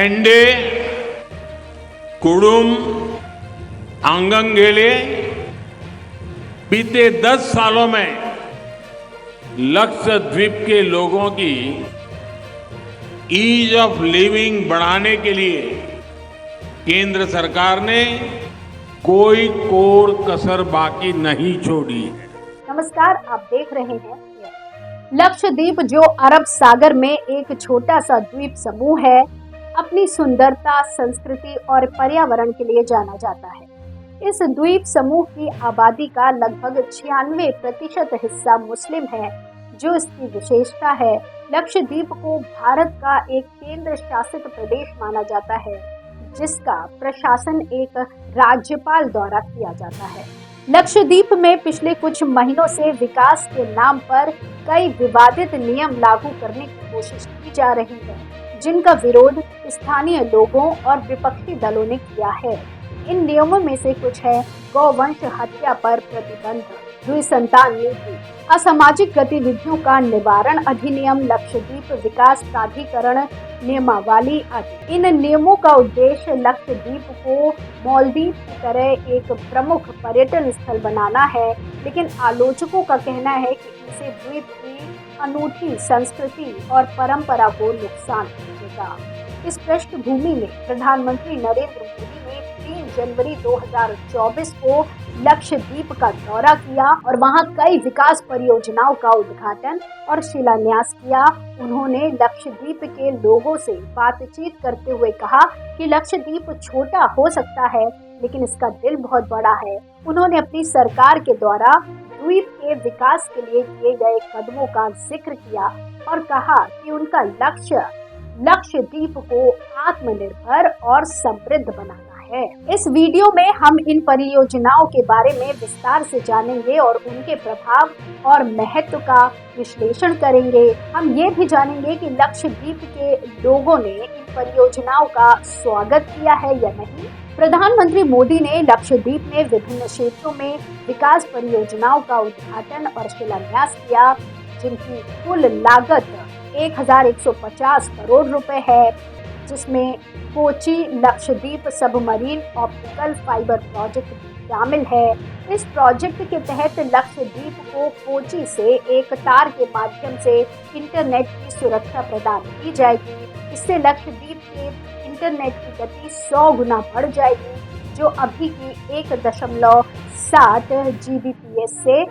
एंडे, कुडुम, आंगंगेले बीते 10 सालों में लक्षद्वीप के लोगों की ईज ऑफ लिविंग बढ़ाने के लिए केंद्र सरकार ने कोई कोर कसर बाकी नहीं छोड़ी है। नमस्कार, आप देख रहे हैं लक्षद्वीप, जो अरब सागर में एक छोटा सा द्वीप समूह है, अपनी सुंदरता, संस्कृति और पर्यावरण के लिए जाना जाता है। इस द्वीप समूह की आबादी का लगभग 96% हिस्सा मुस्लिम है, जो इसकी विशेषता है। लक्षद्वीप को भारत का एक केंद्र शासित प्रदेश माना जाता है, जिसका प्रशासन एक राज्यपाल द्वारा किया जाता है। लक्षद्वीप में पिछले कुछ महीनों से विकास के नाम पर कई विवादित नियम लागू करने की कोशिश की जा रही है, जिनका विरोध स्थानीय लोगों और विपक्षी दलों ने किया है। इन नियमों में से कुछ है गौवंश हत्या पर प्रतिबंध, द्विसंतान नीति, असामाजिक गतिविधियों का निवारण अधिनियम, लक्षद्वीप विकास प्राधिकरण नियमावली आदि। इन नियमों का उद्देश्य लक्षद्वीप को मालदीव की तरह एक प्रमुख पर्यटन स्थल बनाना है, लेकिन आलोचकों का कहना है कि इसे द्वीप की अनूठी संस्कृति और परंपरा को नुकसान पहुंचेगा। इस पृष्ठभूमि में प्रधानमंत्री नरेंद्र मोदी ने 3 जनवरी 2024 को लक्षद्वीप का दौरा किया और वहां कई विकास परियोजनाओं का उद्घाटन और शिलान्यास किया। उन्होंने लक्षद्वीप के लोगों से बातचीत करते हुए कहा कि लक्षद्वीप छोटा हो सकता है, लेकिन इसका दिल बहुत बड़ा है। उन्होंने अपनी सरकार के द्वारा द्वीप के विकास के लिए किए गए कदमों का जिक्र किया और कहा कि उनका लक्ष्य लक्षद्वीप को आत्मनिर्भर और समृद्ध बनाना है। इस वीडियो में हम इन परियोजनाओं के बारे में विस्तार से जानेंगे और उनके प्रभाव और महत्व का विश्लेषण करेंगे। हम ये भी जानेंगे कि लक्षद्वीप के लोगों ने इन परियोजनाओं का स्वागत किया है या नहीं। प्रधानमंत्री मोदी ने लक्षद्वीप में विभिन्न क्षेत्रों में विकास परियोजनाओं का उद्घाटन और शिलान्यास किया, जिनकी कुल लागत 1150 करोड़ रुपए है, जिसमें Kochi Lakshadweep submarine optical fibre project शामिल है। इस प्रोजेक्ट के तहत लक्षद्वीप को कोची से एक तार के माध्यम से इंटरनेट की सुरक्षा प्रदान की जाएगी। इससे लक्षद्वीप के इंटरनेट की गति 100 गुना बढ़ जाएगी, जो अभी की 1.7 GBps से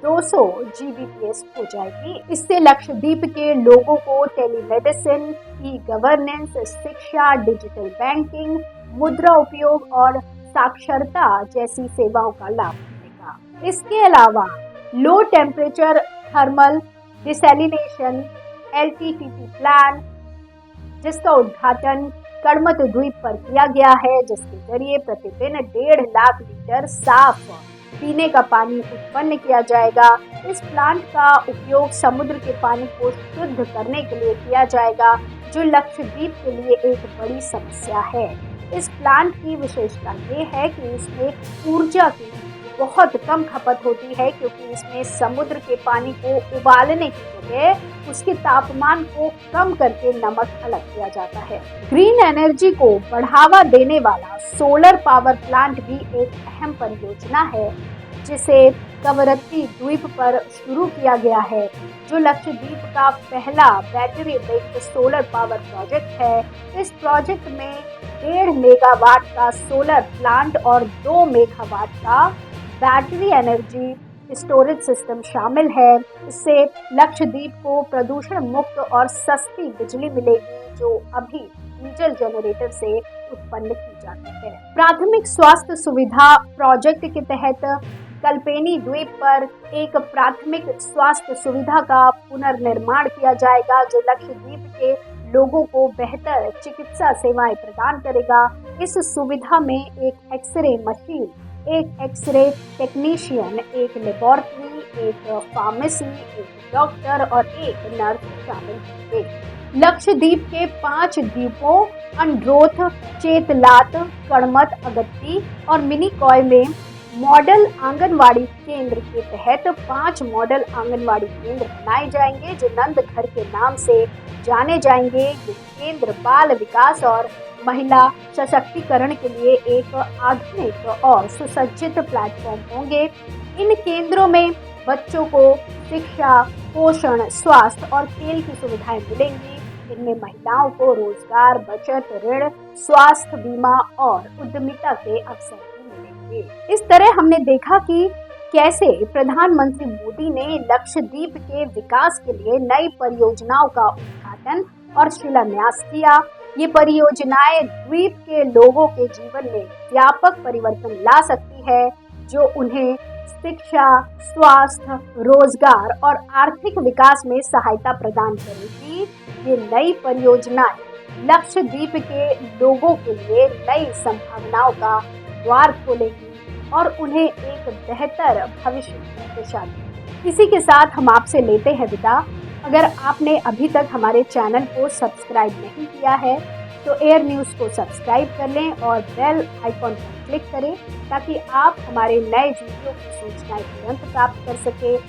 200 GBps हो जाएगी। इससे लक्षद्वीप के लोगों को टेलीमेडिसिन, ई गवर्नेंस, शिक्षा, डिजिटल बैंकिंग, मुद्रा उपयोग और साक्षरता जैसी सेवाओं का लाभ मिलेगा। इसके अलावा low temperature thermal desalination LTTP plan, जिसका उद्घाटन कड़मत द्वीप पर किया गया है, जिसके जरिए प्रतिदिन 1.5 लाख लीटर साफ पीने का पानी उत्पन्न किया जाएगा। इस प्लांट का उपयोग समुद्र के पानी को शुद्ध करने के लिए किया जाएगा, जो लक्षद्वीप के लिए एक बड़ी समस्या है। इस प्लांट की विशेषता ये है कि इसमें ऊर्जा की बहुत कम खपत होती है, क्योंकि इसमें समुद्र के पानी को उबालने की जगह उसके तापमान को कम करके नमक अलग किया जाता है। ग्रीन एनर्जी को बढ़ावा देने वाला सोलर पावर प्लांट भी एक अहम परियोजना है, जिसे कवरत्ती द्वीप पर शुरू किया गया है, जो लक्षद्वीप का पहला battery based solar power project है। इस प्रोजेक्ट में 1.5 मेगावाट का सोलर प्लांट और 2 मेगावाट का बैटरी एनर्जी स्टोरेज सिस्टम शामिल है। इससे लक्षद्वीप को प्रदूषण मुक्त और सस्ती बिजली मिलेगी, जो अभी डीजल जनरेटर से उत्पन्न की जाती है। प्राथमिक स्वास्थ्य सुविधा प्रोजेक्ट के तहत कल्पेनी द्वीप पर एक प्राथमिक स्वास्थ्य सुविधा का पुनर्निर्माण किया जाएगा, जो लक्षद्वीप के लोगों को बेहतर चिकित्सा सेवाएं प्रदान करेगा। इस सुविधा में एक एक्सरे मशीन, एक एक्सरे टेक्नीशियन, एक लेबोरेटरी, एक फार्मेसी, एक डॉक्टर और एक नर्स शामिल होंगे। लक्षद्वीप के 5 द्वीपों अंड्रोथ, चेतलात, कड़मत, अगत्ती और मिनिकॉय में मॉडल आंगनवाड़ी केंद्र के तहत 5 मॉडल आंगनवाड़ी केंद्र बनाए जाएंगे जो नंद घर के नाम से जाने जाएंगे। ये केंद्र बाल विकास और महिला सशक्तिकरण के लिए एक आधुनिक और सुसज्जित प्लेटफॉर्म होंगे। इन केंद्रों में बच्चों को शिक्षा, पोषण, स्वास्थ्य और खेल की सुविधाएं मिलेंगी। इनमें महिलाओं को रोजगार, बचत, ऋण, स्वास्थ्य बीमा और उद्यमिता के अवसर भी मिलेंगे। इस तरह हमने देखा कि कैसे प्रधानमंत्री मोदी ने लक्षद्वीप के विकास के लिए नई परियोजनाओं का उद्घाटन और शिलान्यास किया। ये परियोजनाएं द्वीप के लोगों के जीवन में व्यापक परिवर्तन ला सकती है, जो उन्हें शिक्षा, स्वास्थ्य, रोजगार और आर्थिक विकास में सहायता प्रदान करेगी। ये नई परियोजनाएं लक्षद्वीप के लोगों के लिए नई संभावनाओं का द्वार खोलेगी और उन्हें एक बेहतर भविष्य की दिशा देगी। इसी के साथ हम आपसे लेते हैं विदा। अगर आपने अभी तक हमारे चैनल को सब्सक्राइब नहीं किया है तो एयर न्यूज़ को सब्सक्राइब कर लें और बेल आइकॉन पर क्लिक करें ताकि आप हमारे नए वीडियो की सूचनाएं तुरंत प्राप्त कर सकें।